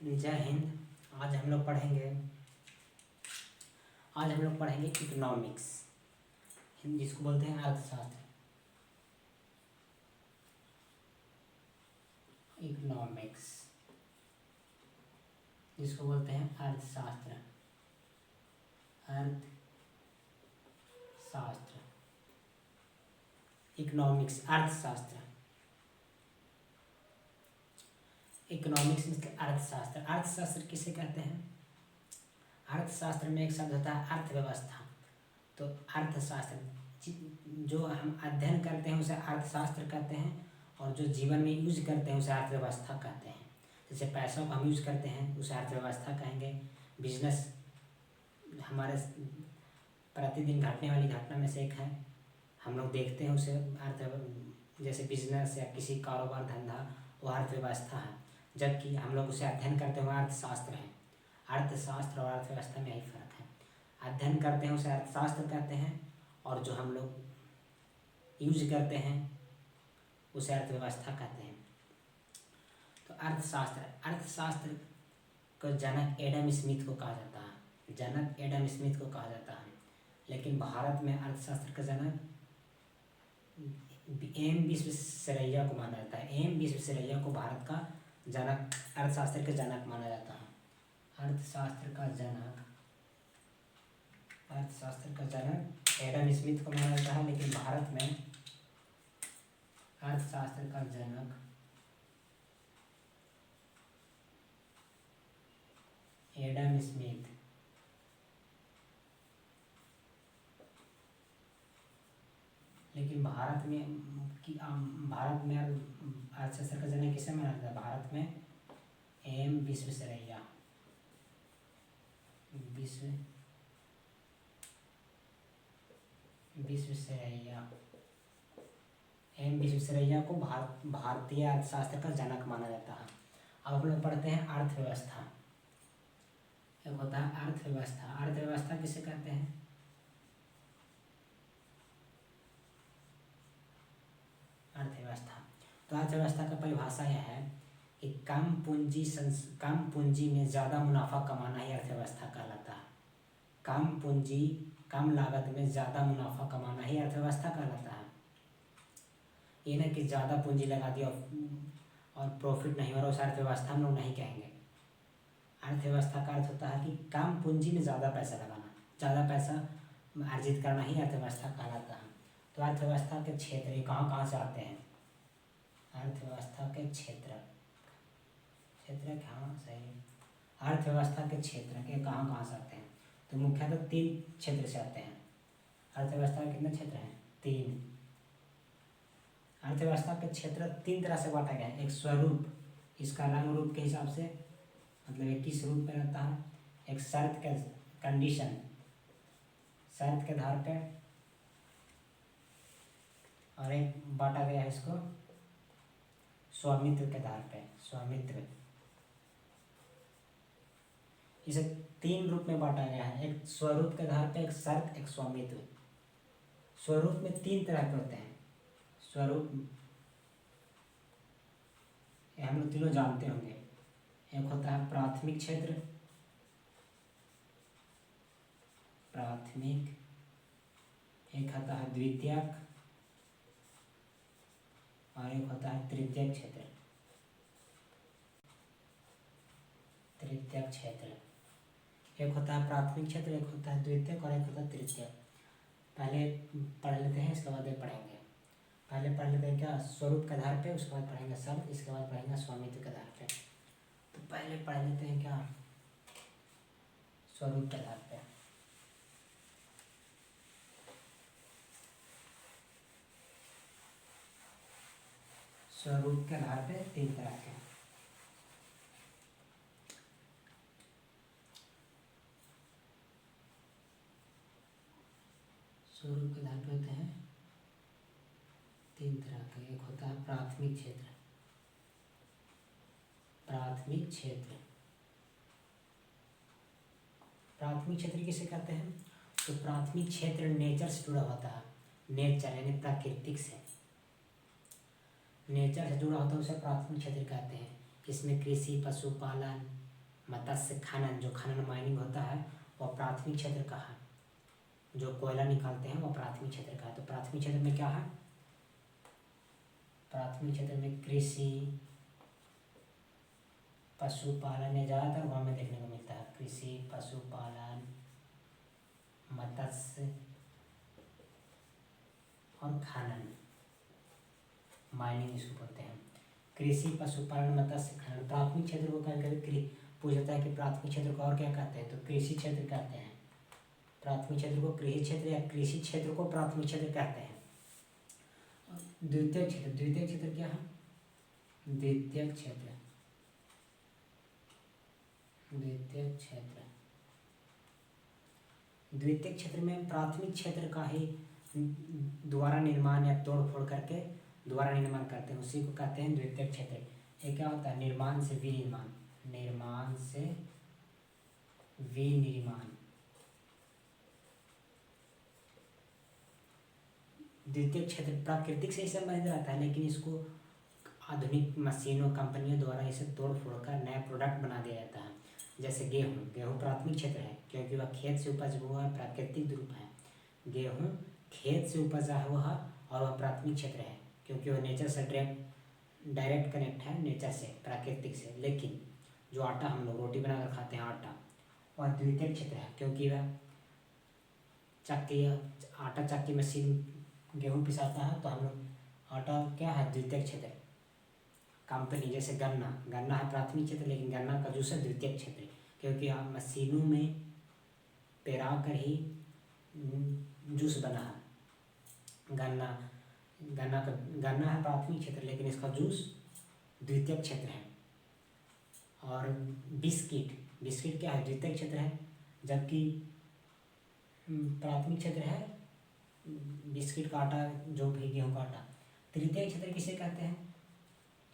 जय हिंद। आज हम लोग पढ़ेंगे इकोनॉमिक्स, जिसको बोलते हैं अर्थशास्त्र। इकोनॉमिक्स जिसको बोलते हैं अर्थशास्त्र। इकोनॉमिक्स अर्थशास्त्र। इकोनॉमिक्स मतलब अर्थशास्त्र। अर्थशास्त्र किसे कहते हैं? अर्थशास्त्र में एक शब्द होता है अर्थव्यवस्था। तो अर्थशास्त्र जो हम अध्ययन करते हैं उसे अर्थशास्त्र कहते हैं, और जो जीवन में यूज करते हैं उसे अर्थव्यवस्था कहते हैं। जैसे पैसों को हम यूज करते हैं उसे अर्थव्यवस्था कहेंगे। बिजनेस हमारे प्रतिदिन घटने वाली घटना में से एक है, हम लोग देखते हैं उसे जैसे बिजनेस या किसी कारोबार धंधा, वो अर्थव्यवस्था है। जबकि हम लोग उसे अध्ययन करते हैं अर्थशास्त्र है। अर्थशास्त्र और अर्थव्यवस्था में यही फर्क है। अध्ययन करते हैं उसे अर्थशास्त्र कहते हैं, और जो हम लोग यूज करते हैं उसे अर्थव्यवस्था कहते हैं। तो अर्थशास्त्र को जनक एडम स्मिथ को कहा जाता है। जनक एडम स्मिथ को कहा जाता है। लेकिन भारत में अर्थशास्त्र का जनक एम विश्वेश्वरैया को माना जाता है। एम विश्वेश्वरैया को भारत का जनक, अर्थशास्त्र के जनक माना जाता है। अर्थशास्त्र का जनक एडम स्मिथ को माना जाता है, लेकिन भारत में अर्थशास्त्र का जनक एडम स्मिथ। लेकिन भारत में अर्थशास्त्र का जनक किसे माना जाता है? भारत में एम विश्वेश्वरैया एम विश्वेश्वरैया को भारतीय अर्थशास्त्र का जनक माना जाता है। अब हम लोग पढ़ते हैं अर्थव्यवस्था। एक होता है अर्थव्यवस्था। अर्थव्यवस्था किसे कहते हैं? अर्थव्यवस्था। तो अर्थव्यवस्था का परिभाषा यह है कि कम पूंजी में ज़्यादा मुनाफा कमाना ही अर्थव्यवस्था कहलाता है। कम लागत में ज़्यादा मुनाफा कमाना ही अर्थव्यवस्था कहलाता है। ये ना कि ज़्यादा पूंजी लगा दिया और प्रॉफिट नहीं हो रहा, उस अर्थव्यवस्था हम लोग नहीं कहेंगे। अर्थव्यवस्था का अर्थ होता है कि कम पूंजी में ज़्यादा पैसा लगाना, ज़्यादा पैसा अर्जित करना ही अर्थव्यवस्था कहलाता है। तो अर्थव्यवस्था के क्षेत्र ये कहाँ से आते हैं? अर्थव्यवस्था के क्षेत्र अर्थव्यवस्था के क्षेत्र के कहाँ से आते हैं? तो मुख्यतः 3 क्षेत्र से आते हैं। अर्थव्यवस्था के कितने क्षेत्र हैं? 3। अर्थव्यवस्था के क्षेत्र 3 तरह से बांटा गया है। एक स्वरूप, इसका रंग रूप के हिसाब से, मतलब ये किस रूप में रहता है। एक शर्त के कंडीशन, शर्त के आधार पे, और एक बांटा गया है इसको स्वामित्व के आधार पे। स्वामित्व, इसे 3 रूप में बांटा गया है। एक स्वरूप के आधार पे, एक शर्त, एक स्वामित्व। स्वरूप में 3 तरह के होते हैं। स्वरूप हम लोग तीनों जानते होंगे। एक होता है प्राथमिक क्षेत्र, एक होता है द्वितीयक, और एक होता है तृतीयक क्षेत्र। एक होता है प्राथमिक क्षेत्र, एक होता है द्वितीयक, और एक होता है तृतीयक। पहले पढ़ लेते हैं, इसके बाद पढ़ेंगे। पहले पढ़ लेते हैं क्या? स्वरूप के आधार पे, उसके बाद पढ़ेंगे शब्द, इसके बाद पढ़ेंगे स्वामित्व के आधार पे। तो पहले पढ़ लेते हैं क्या? स्वरूप के आधार पे। स्वरूप के आधार पे 3 तरह के। स्वरूप के आधार पे होते हैं 3 तरह के। एक होता है प्राथमिक क्षेत्र। प्राथमिक क्षेत्र किसे कहते हैं? तो प्राथमिक क्षेत्र नेचर से जुड़ा होता है। नेचर यानी प्राकृतिक से, नेचर से जुड़ा होता है उसे प्राथमिक क्षेत्र कहते हैं। इसमें कृषि, पशुपालन, मत्स्य खनन, जो खनन माइनिंग होता है वह प्राथमिक क्षेत्र का है। जो कोयला निकालते हैं वह प्राथमिक क्षेत्र का है। तो प्राथमिक क्षेत्र में क्या है? प्राथमिक क्षेत्र में कृषि, पशुपालन, या ज़्यादातर गाँव में देखने को मिलता है। कृषि, पशुपालन, मत्स्य और खनन, माइनिंग इसको बोलते हैं। कृषि, पशुपालन, मत्स्य, खनन। प्राथमिक क्षेत्र को कभी कभी पूछता है कि प्राथमिक क्षेत्र को और क्या कहते हैं, तो कृषि क्षेत्र कहते हैं। प्राथमिक क्षेत्र को कृषि क्षेत्र या कृषि क्षेत्र को प्राथमिक क्षेत्र कहते हैं। द्वितीयक क्षेत्र, द्वितीयक क्षेत्र क्या है? द्वितीयक क्षेत्र, द्वितीयक क्षेत्र, द्वितीयक क्षेत्र में प्राथमिक क्षेत्र का ही दोबारा निर्माण या तोड़ फोड़ करके दोबारा निर्माण करते हैं, उसी को कहते हैं द्वितीयक क्षेत्र। ये क्या होता है? निर्माण से विनिर्माण, निर्माण से विनिर्माण। द्वितीयक क्षेत्र प्राकृतिक से ही संबंधित रहता है, लेकिन इसको आधुनिक मशीनों, कंपनियों द्वारा इसे तोड़ फोड़ कर नया प्रोडक्ट बना दिया जाता है। जैसे गेहूँ, गेहूँ प्राथमिक क्षेत्र है क्योंकि वह खेत से उपज हुआ प्राकृतिक रूप है। गेहूँ खेत से उपजा हुआ है और वह प्राथमिक क्षेत्र है क्योंकि वह नेचर से डायरेक्ट कनेक्ट है, नेचर से, प्राकृतिक से। लेकिन जो आटा हम लोग रोटी बनाकर खाते हैं, आटा, वह द्वितीयक क्षेत्र है क्योंकि वह चक्की, आटा चक्की मशीन गेहूँ पिसाता है, तो हम लोग आटा क्या है? द्वितीयक क्षेत्र। कंपनी जैसे गन्ना, गन्ना है प्राथमिक क्षेत्र, लेकिन गन्ना का जूस है द्वितीयक क्षेत्र क्योंकि आप मशीनों में पेरा कर ही जूस बना है। गन्ना है प्राथमिक क्षेत्र, लेकिन इसका जूस द्वितीयक क्षेत्र है। और बिस्किट, बिस्किट क्या है? द्वितीयक क्षेत्र है, जबकि प्राथमिक क्षेत्र है बिस्किट का आटा, जो भी गेहूँ का आटा। तृतीयक क्षेत्र किसे कहते हैं?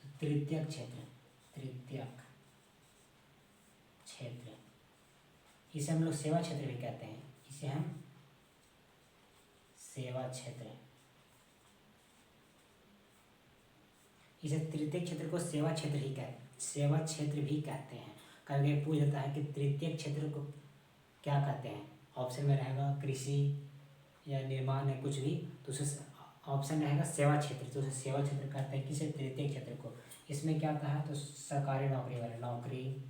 तो तृतीयक क्षेत्र, तृतीयक क्षेत्र, इसे हम लोग सेवा क्षेत्र भी कहते हैं। इसे हम सेवा क्षेत्र, इसे तृतीयक क्षेत्र को सेवा क्षेत्र ही सेवा क्षेत्र भी कहते हैं। कभी पूछ जाता है कि तृतीयक क्षेत्र को क्या कहते हैं, ऑप्शन में रहेगा कृषि या निर्माण है कुछ भी, तो उसे ऑप्शन रहेगा सेवा क्षेत्र, तो उसे सेवा क्षेत्र कहते हैं। किसे? तृतीयक क्षेत्र को। इसमें क्या आता है? तो सरकारी नौकरी वाले, नौकरी,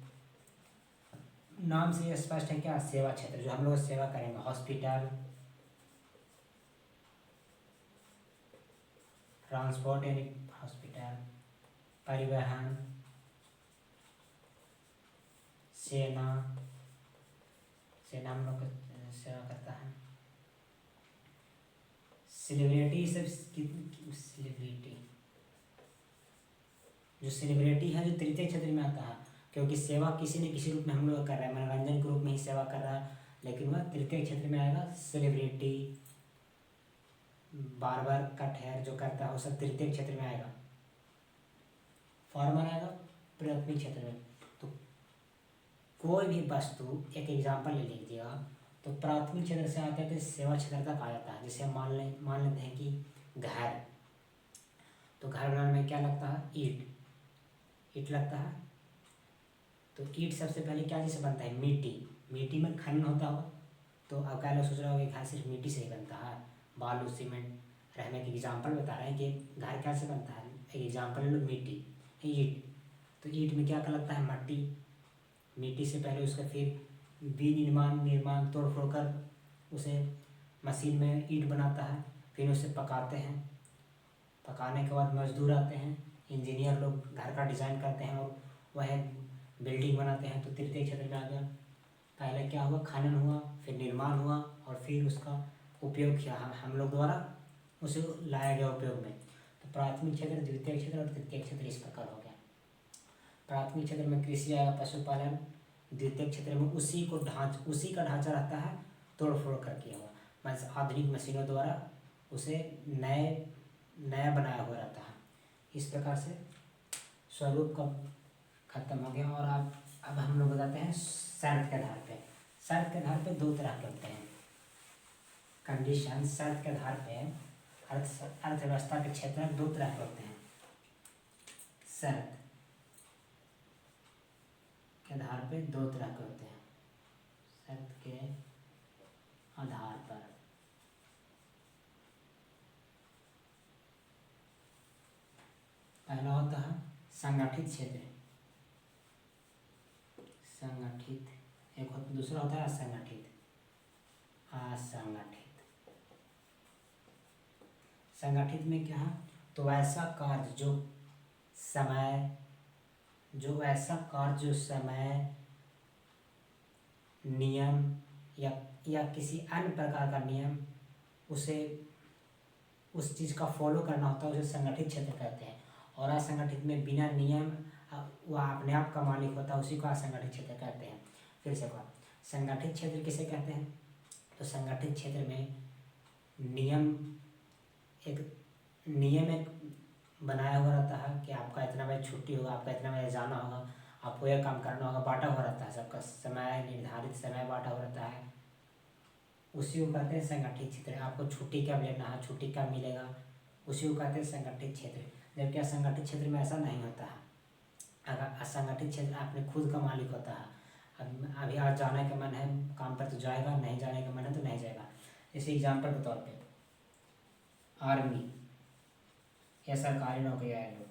नाम से स्पष्ट है क्या? सेवा क्षेत्र, जो हम लोग सेवा करेंगे। हॉस्पिटल, ट्रांसपोर्ट यानी हॉस्पिटल, परिवहन, सेना, सेना हम लोग सेवा करता है। सेलिब्रिटी, सब सेलिब्रिटी, जो सेलिब्रिटी है जो तृतीय क्षेत्र में आता है क्योंकि सेवा किसी न किसी रूप में हम लोग कर रहे हैं, मनोरंजन के रूप में ही सेवा कर रहा है, लेकिन वह तृतीय क्षेत्र में आएगा। सेलिब्रिटी, बार्बर कट हेयर जो करता है वो सब तृतीय क्षेत्र में आएगा। फार्मर आएगा प्राथमिक क्षेत्र में। तो कोई भी वस्तु, एक एग्जाम्पल ले लीजिएगा, तो प्राथमिक क्षेत्र से आते हैं तो सेवा क्षेत्र तक आ जाता है। जैसे हम मान लेते हैं कि घर, तो घर बनाने में क्या लगता है? ईट लगता है। तो ईट सबसे पहले क्या चीज़ से बनता है? मिट्टी में खनन होता होगा। तो अब क्या लोग सोच रहे होंगे घर सिर्फ मिट्टी से ही बनता है, बालू सीमेंट रहने के एग्जाम्पल बता रहे हैं कि घर कैसे बनता है। एक एग्जाम्पल लो, मिट्टी, ईट, तो ईट में क्या लगता है? मिट्टी से पहले उसका फिर निर्माण तोड़ फोड़ कर उसे मशीन में ईट बनाता है, फिर उसे पकाते हैं। पकाने के बाद मजदूर आते हैं, इंजीनियर लोग घर का डिज़ाइन करते हैं और वह बिल्डिंग बनाते हैं। तो तृतीय क्षेत्र में आ गया। पहले क्या हुआ? खनन हुआ, फिर निर्माण हुआ और फिर उसका उपयोग किया हम लोग द्वारा, उसे लाया गया उपयोग में। तो प्राथमिक क्षेत्र, द्वितीय क्षेत्र और तृतीय क्षेत्र इस प्रकार हो गया। प्राथमिक क्षेत्र में कृषि आया, पशुपालन। द्वितीय क्षेत्र में उसी का ढांचा रहता है, तोड़ फोड़ कर किया हुआ, बस आधुनिक मशीनों द्वारा उसे नया बनाया हुआ रहता है। इस प्रकार से स्वरूप का खत्म हो गया। और अब हम लोग बताते हैं शर्त के आधार पे। शर्त के आधार पे दो तरह के होते हैं कंडीशन। शर्त के आधार पे अर्थव्यवस्था के क्षेत्र दो तरह के होते हैं। शर्त के आधार पे दो तरह के होते हैं, शर्त के आधार पर। पहला होता है संगठित क्षेत्र, संगठित, दूसरा होता है असंगठित, असंगठित। संगठित में क्या है, तो ऐसा कार्य जो समय, जो ऐसा कार्य जो समय, नियम या किसी अन्य प्रकार का नियम उसे, उस चीज़ का फॉलो करना होता है, उसे संगठित क्षेत्र कहते हैं। और असंगठित में बिना नियम वह अपने आप का मालिक होता है, उसी को असंगठित क्षेत्र कहते हैं। फिर से कहा, संगठित क्षेत्र किसे कहते हैं, तो संगठित क्षेत्र में नियम एक बनाया हुआ रहता है कि आपका इतना बजे छुट्टी होगा, आपका इतना बजे जाना होगा, आपको यह काम करना होगा, बांटा हुआ रहता है, सबका समय, निर्धारित समय बांटा हुआ रहता है, उसी को कहते हैं संगठित क्षेत्र। आपको छुट्टी कब लेना है, छुट्टी कब मिलेगा, उसी को कहते हैं संगठित क्षेत्र। जबकि असंगठित क्षेत्र में ऐसा नहीं होता है। अगर असंगठित क्षेत्र आपने खुद का मालिक होता है, अभी आज जाने का मन है काम पर तो जाएगा, नहीं जाने का मन है तो नहीं जाएगा। जैसे एग्जाम्पल के तौर पे आर्मी या सरकारी नौकरी आए लोग,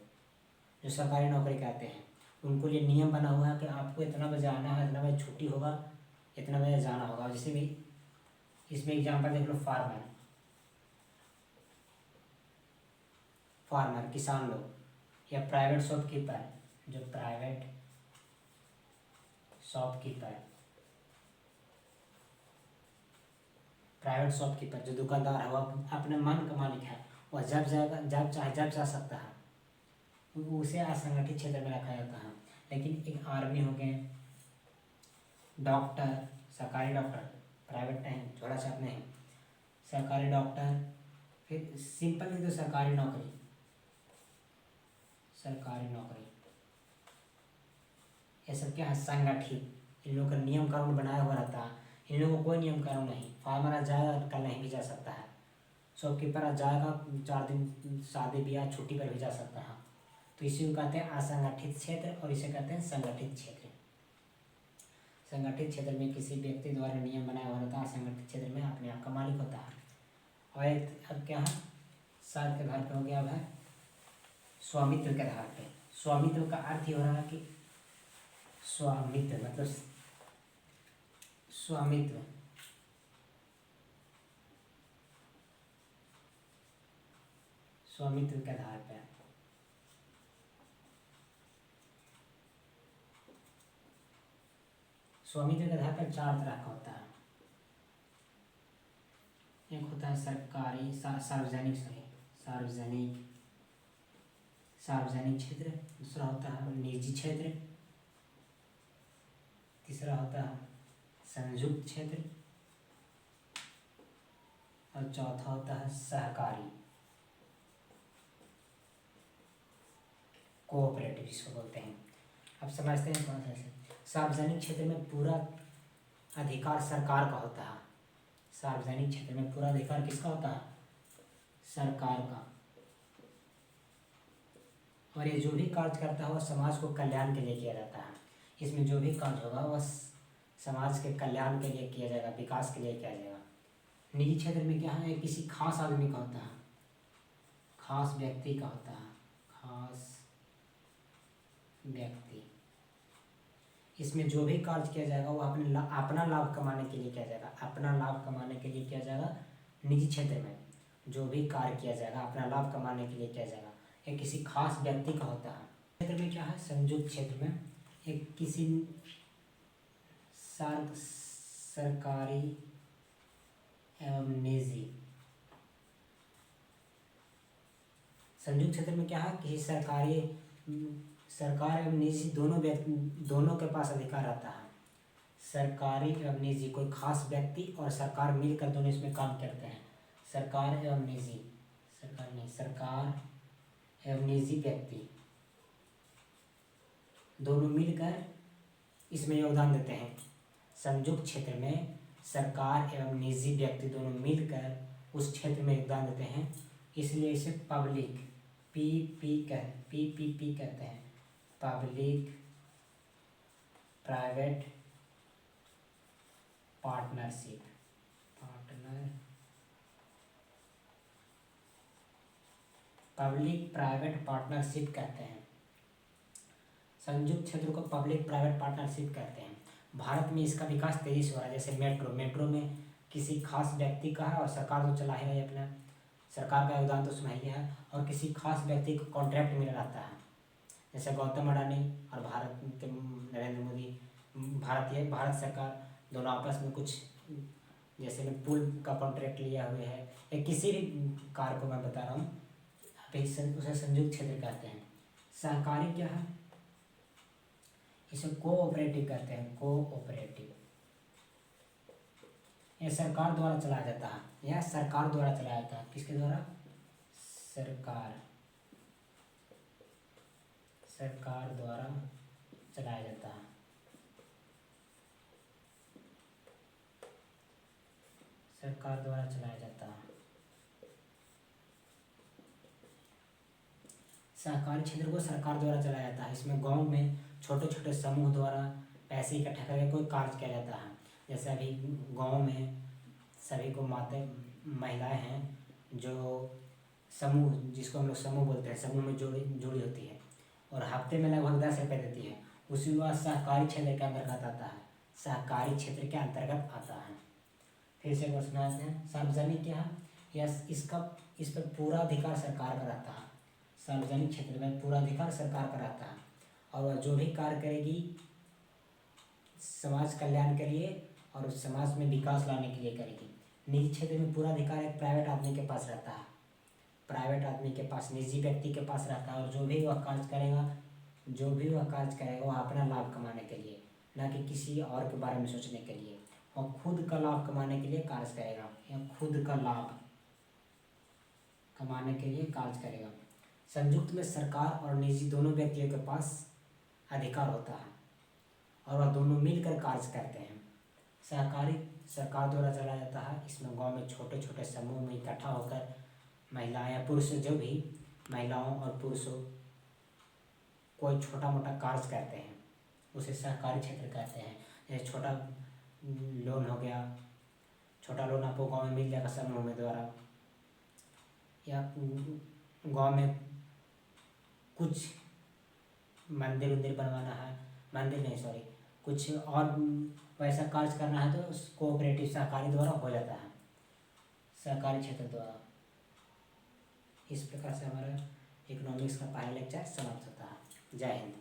जो सरकारी नौकरी कहते हैं, उनको ये नियम बना हुआ है कि आपको इतना बजे आना है, इतना बजे छुट्टी होगा, इतना बजे जाना होगा। जैसे भी इसमें एग्जाम्पल देख लो, फार्मर किसान लोग, या प्राइवेट शॉपकीपर, जो प्राइवेट शॉपकीपर जो दुकानदार है, वह अपने मन का मालिक है, वह जब जाएगा, जब चाहे जब जा सकता है, उसे असंगठित क्षेत्र में रखा जाता है। लेकिन एक आर्मी हो गए, डॉक्टर, सरकारी डॉक्टर, प्राइवेट नहीं, थोड़ा सा नहीं, सरकारी डॉक्टर, फिर सिंपल ही तो सरकारी नौकरी, ये सब क्या है, संगठित। इन लोगों का नियम कानून बनाया हुआ रहता है, इन लोगों को कोई नियम कानून नहीं। फार्मर आज जाएगा, कल नहीं भी जा सकता है, शॉपकीपर आज जाएगा, 4 दिन शादी ब्याह छुट्टी पर भी जा सकता है। तो इसी को कहते हैं असंगठित क्षेत्र, और इसे कहते हैं संगठित क्षेत्र। संगठित क्षेत्र में किसी व्यक्ति द्वारा नियम बनाया हुआ रहता है, असंगठित क्षेत्र में अपने आप का मालिक होता है। और एक अब क्या है, शर्त के आधार पर हो गया, अब है स्वामित्व के आधार पर। स्वामित्व का अर्थ ही हो रहा है कि स्वामित्व मतलब स्वामित्व, स्वामित्व के आधार पर। स्वामित्व के आधार पर 4 तरह का होता है। एक होता है सरकारी, सार्वजनिक क्षेत्र, दूसरा होता है निजी क्षेत्र, तीसरा होता है संयुक्त क्षेत्र, और चौथा होता है सहकारी, कोऑपरेटिव जिसको बोलते हैं। अब समझते हैं कौन सा है। सार्वजनिक क्षेत्र में पूरा अधिकार सरकार का होता है। सार्वजनिक क्षेत्र में पूरा अधिकार किसका होता है, सरकार का। और ये जो भी कार्य करता है वह समाज को कल्याण के लिए किया जाता है। इसमें जो भी कार्य होगा वह समाज के कल्याण के लिए किया जाएगा, विकास के लिए किया जाएगा। निजी क्षेत्र में क्या है, किसी खास आदमी का होता है, खास व्यक्ति का होता है, खास व्यक्ति। इसमें जो भी कार्य किया जाएगा वो अपना लाभ कमाने के लिए किया जाएगा, अपना लाभ कमाने के लिए किया जाएगा। निजी क्षेत्र में जो भी कार्य किया जाएगा अपना लाभ कमाने के लिए किया जाएगा, ये किसी खास व्यक्ति का होता है। क्षेत्र में क्या है, संयुक्त क्षेत्र में एक किसी सरकारी एवं निजी, संयुक्त क्षेत्र में क्या है, किसी सरकार एवं निजी दोनों के पास अधिकार रहता है। सरकारी एवं निजी, कोई खास व्यक्ति और सरकार मिलकर दोनों इसमें काम करते हैं। सरकार एवं निजी, सरकार एवं निजी व्यक्ति दोनों मिलकर इसमें योगदान देते हैं। संयुक्त क्षेत्र में सरकार एवं निजी व्यक्ति दोनों मिलकर उस क्षेत्र में योगदान देते हैं, इसलिए इसे पब्लिक पीपीपी कहते हैं, public private partnership, public private partnership कहते हैं। संयुक्त क्षेत्र को पब्लिक प्राइवेट पार्टनरशिप कहते हैं। भारत में इसका विकास तेजी से हो रहा है। जैसे मेट्रो में किसी खास व्यक्ति का है और सरकार तो चला ही रही है अपना, सरकार का योगदान तो उसमें ही है, और किसी खास व्यक्ति को कॉन्ट्रैक्ट मिल रहता है। जैसे गौतम अडानी और भारत के नरेंद्र मोदी, भारत सरकार दोनों आपस में कुछ, जैसे में पुल का कॉन्ट्रैक्ट लिया हुआ है या किसी भी कार्य को मैं बता रहा हूँ, उसे संयुक्त क्षेत्र कहते हैं। सहकारी क्या है? इसे कोऑपरेटिव कहते हैं, कोऑपरेटिव। यह सरकार द्वारा चलाया जाता है, यह सरकार द्वारा चलाया जाता है। किसके द्वारा? सरकार द्वारा चलाया जाता है। सरकार द्वारा चलाया जाता है। सहकारी क्षेत्र को सरकार द्वारा चलाया जाता है। इसमें गांव में छोटे छोटे समूह द्वारा पैसे इकट्ठा करके कोई कार्य किया जाता है। जैसे अभी गांव में सभी को महिलाएं हैं जो समूह, जिसको हम लोग समूह बोलते हैं, समूह में जुड़ी होती है और हफ्ते में लगभग 10 रुपये देती है, उसी वह सहकारी क्षेत्र के अंतर्गत आता है। सहकारी क्षेत्र के अंतर्गत आता है। फिर से क्वेश्चन आते हैं, सार्वजनिक क्या है? इस पर पूरा अधिकार सरकार का रहता है। सार्वजनिक क्षेत्र में पूरा अधिकार सरकार का रहता है और वह जो भी कार्य करेगी समाज कल्याण के लिए और उस समाज में विकास लाने के लिए करेगी। निजी क्षेत्र में पूरा अधिकार एक प्राइवेट आदमी के पास रहता है। प्राइवेट आदमी के पास, निजी व्यक्ति के पास रहता है और जो भी वह कार्य करेगा वह अपना लाभ कमाने के लिए, ना कि किसी और के बारे में सोचने के लिए, और खुद का लाभ कमाने के लिए कार्य करेगा, या खुद का लाभ कमाने के लिए कार्य करेगा। संयुक्त में सरकार और निजी दोनों व्यक्तियों के पास अधिकार होता है और वह दोनों मिलकर कार्य करते हैं। सहकारी सरकार द्वारा चलाया जाता है। इसमें गांव में छोटे छोटे समूह में इकट्ठा होकर महिलाएं या पुरुष, जो भी महिलाओं और पुरुषों कोई छोटा मोटा कार्य करते हैं उसे सहकारी क्षेत्र कहते हैं। जैसे छोटा लोन हो गया, छोटा लोन आपको गांव में मिल जाएगा समूह में द्वारा, या गांव में कुछ मंदिर बनवाना है, कुछ और वैसा कार्य करना है तो कोऑपरेटिव सहकारी द्वारा हो जाता है, सहकारी क्षेत्र द्वारा। इस प्रकार से हमारा इकोनॉमिक्स का पहला लेक्चर समाप्त होता है। जय हिंद।